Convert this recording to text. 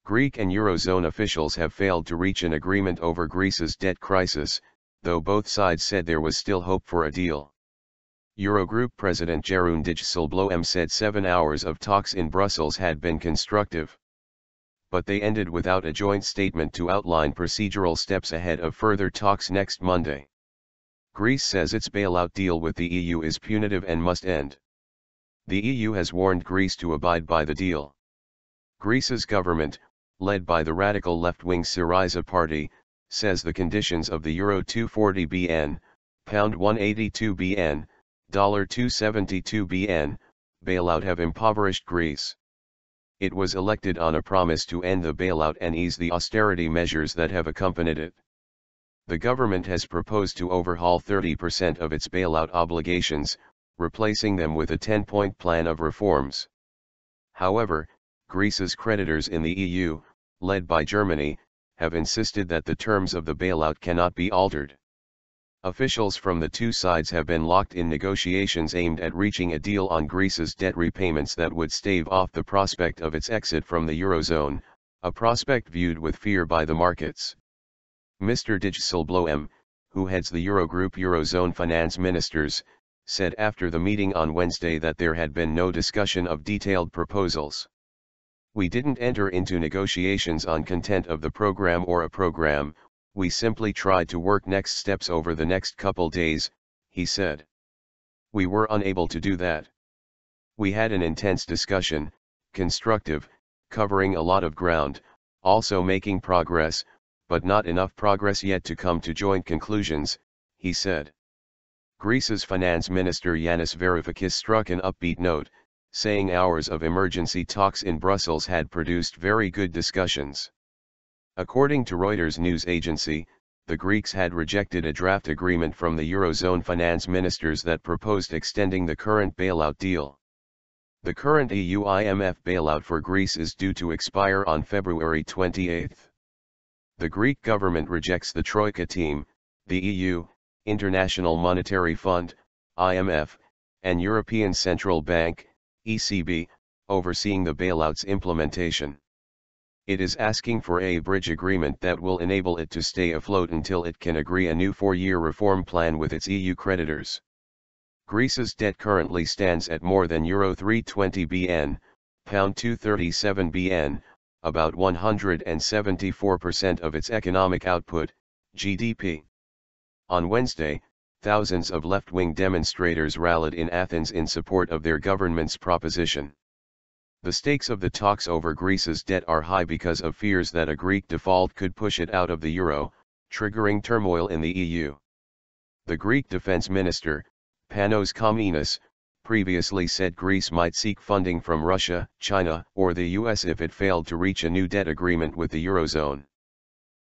Greek and eurozone officials have failed to reach an agreement over Greece's debt crisis, though both sides said there was still hope for a deal. Eurogroup President Jeroen Dijsselbloem said 7 hours of talks in Brussels had been constructive. But they ended without a joint statement to outline procedural steps ahead of further talks next Monday. Greece says its bailout deal with the EU is punitive and must end. The EU has warned Greece to abide by the deal. Greece's government, led by the radical left-wing Syriza party, says the conditions of the Euro 240 BN, Pound 182 BN, Dollar 272 BN, bailout have impoverished Greece. It was elected on a promise to end the bailout and ease the austerity measures that have accompanied it. The government has proposed to overhaul 30% of its bailout obligations, replacing them with a 10-point plan of reforms. However, Greece's creditors in the EU, led by Germany, have insisted that the terms of the bailout cannot be altered. Officials from the two sides have been locked in negotiations aimed at reaching a deal on Greece's debt repayments that would stave off the prospect of its exit from the eurozone, a prospect viewed with fear by the markets. Mr. Dijsselbloem, who heads the Eurogroup Eurozone finance ministers, said after the meeting on Wednesday that there had been no discussion of detailed proposals. "We didn't enter into negotiations on content of the program or a program, we simply tried to work next steps over the next couple days," he said. "We were unable to do that. We had an intense discussion, constructive, covering a lot of ground, also making progress, but not enough progress yet to come to joint conclusions," he said. Greece's finance minister Yanis Varoufakis struck an upbeat note, saying hours of emergency talks in Brussels had produced very good discussions. According to Reuters news agency, the Greeks had rejected a draft agreement from the Eurozone finance ministers that proposed extending the current bailout deal. The current EU-IMF bailout for Greece is due to expire on February 28. The Greek government rejects the Troika team, the EU, International Monetary Fund, IMF, and European Central Bank, ECB, overseeing the bailout's implementation. It is asking for a bridge agreement that will enable it to stay afloat until it can agree a new 4-year reform plan with its EU creditors. Greece's debt currently stands at more than Euro 320 BN, Pound 237 BN, about 174% of its economic output, GDP. On Wednesday, thousands of left-wing demonstrators rallied in Athens in support of their government's proposition. The stakes of the talks over Greece's debt are high because of fears that a Greek default could push it out of the euro, triggering turmoil in the EU. The Greek defense minister, Panos Kominas, previously said Greece might seek funding from Russia, China, or the US if it failed to reach a new debt agreement with the eurozone.